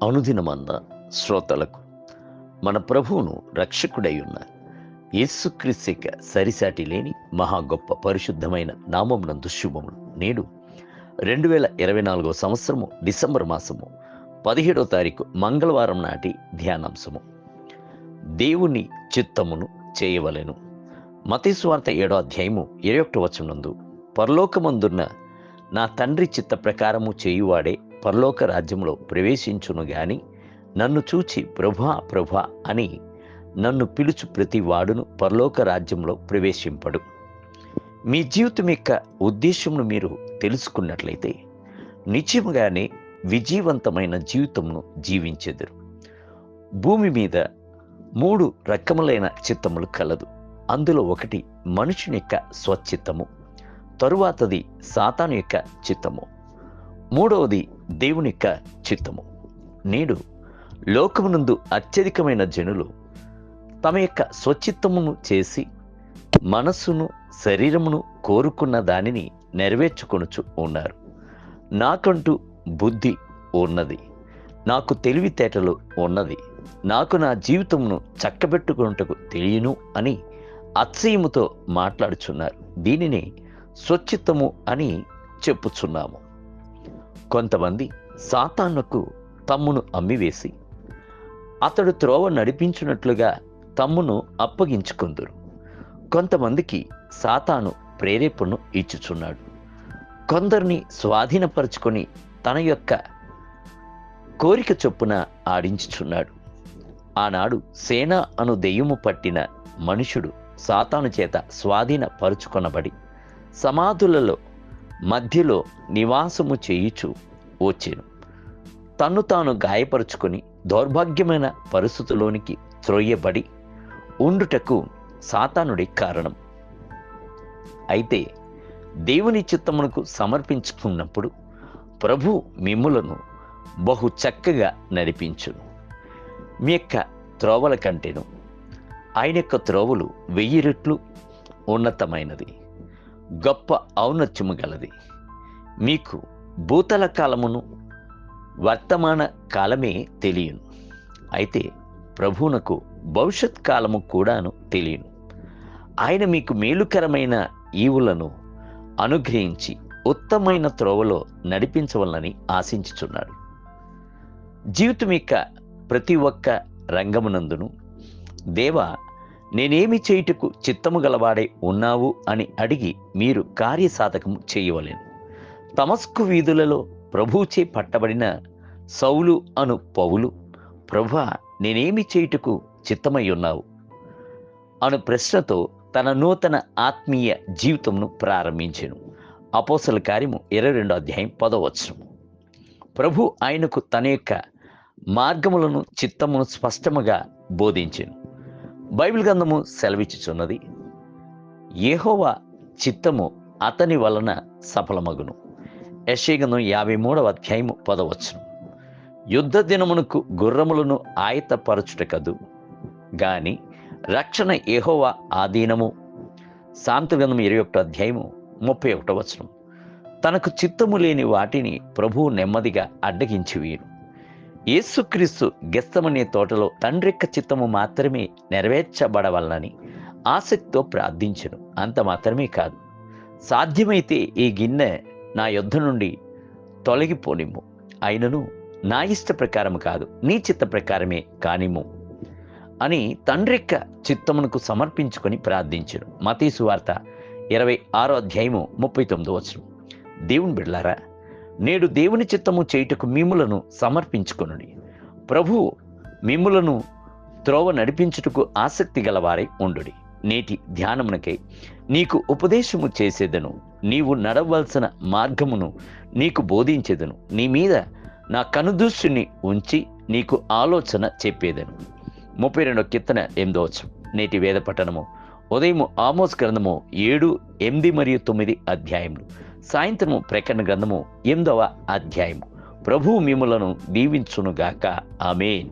అనుదినమన్న శ్రోతలకు మన ప్రభువును రక్షకుడై ఉన్న యేసుక్రీస్తు సరిసాటి లేని మహా గొప్ప పరిశుద్ధమైన నామమునందు శుభములు. నేడు 2024 సంవత్సరము డిసెంబర్ మాసము 17వ తారీఖు మంగళవారం నాటి ధ్యానాంశము. దేవుని చిత్తమును చేయవలెను. మత్తయి సువార్త 7వ అధ్యాయము 21వ వచనమందు, పరలోకమందున్న నా తండ్రి చిత్త ప్రకారము చేయువాడే పరలోక రాజ్యంలో ప్రవేశించును గాని నన్ను చూచి ప్రభువా ప్రభువా అని నన్ను పిలుచు ప్రతి వాడును పరలోక రాజ్యంలో ప్రవేశింపడు. మీ జీవితం యొక్క ఉద్దేశమును మీరు తెలుసుకున్నట్లయితే నిశ్చయముగానే విజయవంతమైన జీవితమును జీవించెదరు. భూమి మీద 3 రకములైన చిత్తములు కలదు. అందులో ఒకటి మనుషుని యొక్క స్వచిత్తము, తరువాతది సాతాను యొక్క చిత్తము, మూడవది దేవుని యొక్క చిత్తము. నేడు లోకమునందు అత్యధికమైన జనులు తమ యొక్క స్వచిత్తమును చేసి మనస్సును శరీరమును కోరుకున్న దానిని నెరవేర్చుకొనుచు ఉన్నారు. నాకంటూ బుద్ధి ఉన్నది, నాకు తెలివితేటలు ఉన్నది, నాకు నా జీవితమును చక్కబెట్టుకొనుటకు తెలియను అని అతిశయముతో మాట్లాడుచున్నారు. దీనిని స్వచిత్తము అని చెప్పుచున్నాము. కొంతమంది సాతానుకు తమ్మును అమ్మివేసి అతడు త్రోవ నడిపించినట్లుగా తమ్మును అప్పగించుకుందురు. కొంతమందికి సాతాను ప్రేరేపణను ఇచ్చుచున్నాడు. కొందరిని స్వాధీనపరుచుకొని తన యొక్క కోరిక చొప్పున ఆడించుచున్నాడు. ఆనాడు సేన అను దెయ్యము పట్టిన మనుషుడు సాతాను చేత స్వాధీనపరుచుకొనబడి సమాధులలో మధ్యలో నివాసము చేయుచు వచ్చెను. తన్ను తాను గాయపరుచుకొని దౌర్భాగ్యమైన పరిస్థితుల్లోనికి త్రోయబడి ఉండుటకు సాతానుడి కారణం. అయితే దేవుని చిత్తమునకు సమర్పించుకున్నప్పుడు ప్రభు మిమ్ములను బహు చక్కగా నడిపించును. మీ యొక్క త్రోవల కంటేను ఆయన యొక్క త్రోవలు 1000 రెట్లు ఉన్నతమైనది, గొప్ప ఔన్నత్యము గలది. మీకు భూతల కాలమును వర్తమాన కాలమే తెలియను, అయితే ప్రభువునకు భవిష్యత్ కాలము కూడాను తెలియను. ఆయన మీకు మేలుకరమైన ఈవులను అనుగ్రహించి ఉత్తమమైన త్రోవలో నడిపించవలనని ఆశించుచున్నాడు. జీవితం యొక్క ప్రతి ఒక్క రంగమునందును దేవా నేనేమి చేయుటకు చిత్తము గలవాడై ఉన్నావు అని అడిగి మీరు కార్యసాధకము చేయవలెను. తమస్కు వీధులలో ప్రభువుచే పట్టబడిన సౌలు అను పౌలు, ప్రభువా నేనేమి చేయుటకు చిత్తమై ఉన్నావు అను ప్రశ్నతో తన నూతన ఆత్మీయ జీవితంను ప్రారంభించెను. అపోస్తలుల కార్యము 22వ అధ్యాయం 10వ వచనం. ప్రభు ఆయనకు తన యొక్క మార్గములను చిత్తమును స్పష్టముగా బోధించెను. బైబిల్ గ్రంథము సెలవిచ్చుచున్నది, యెహోవా చిత్తము అతని వలన సఫలమగును. యెషయా గ్రంథం 53వ అధ్యాయము 10వ వచనం. యుద్ధ దినమునకు గుర్రములను ఆయత్తపరచుటకదు గాని రక్షణ యెహోవా ఆధీనము. సామెతల గ్రంథం 21వ అధ్యాయము 31వ వచనం. తనకు చిత్తము లేని వాటిని ప్రభువు నెమ్మదిగా అడ్డగించి వీరు. యేసుక్రీస్తు గెత్సెమనే తోటలో తండ్రి యొక్క చిత్తము మాత్రమే నెరవేర్చబడవలనని ఆసక్తితో ప్రార్థించెను. అంత మాత్రమే కాదు, సాధ్యమైతే ఈ గిన్నె నా యొద్ద నుండి తొలగిపోనిమ్ము, అయినను నా ఇష్ట ప్రకారం కాదు నీ చిత్త ప్రకారమే కానిమ్ము అని తండ్రి యొక్క చిత్తమునకు సమర్పించుకొని ప్రార్థించెను. మత్తయి సువార్త 26వ అధ్యాయము 39వ వచనం. దేవుని బిడ్డలారా, నేడు దేవుని చిత్తము చేయుటకు మిమ్ములను సమర్పించుకొనుడి. ప్రభువు మిమ్ములను త్రోవ నడిపించుటకు ఆసక్తి గలవారై ఉండుడి. నేటి ధ్యానమునకై నీకు ఉపదేశము చేసేదను, నీవు నడవలసిన మార్గమును నీకు బోధించేదను, నీ మీద నా కనుదృష్టిని ఉంచి నీకు ఆలోచన చెప్పేదను. 32వ కీర్తన 8వ వచనం. నేటి వేద పఠనము ఉదయము ఆమోస్ గ్రంథము 7, 8 మరియు 9 అధ్యాయములు, సాయంత్రము ప్రకటన గ్రంథము 8వ అధ్యాయము. ప్రభువు మిమ్ములను దీవించునుగాక. ఆమేన్.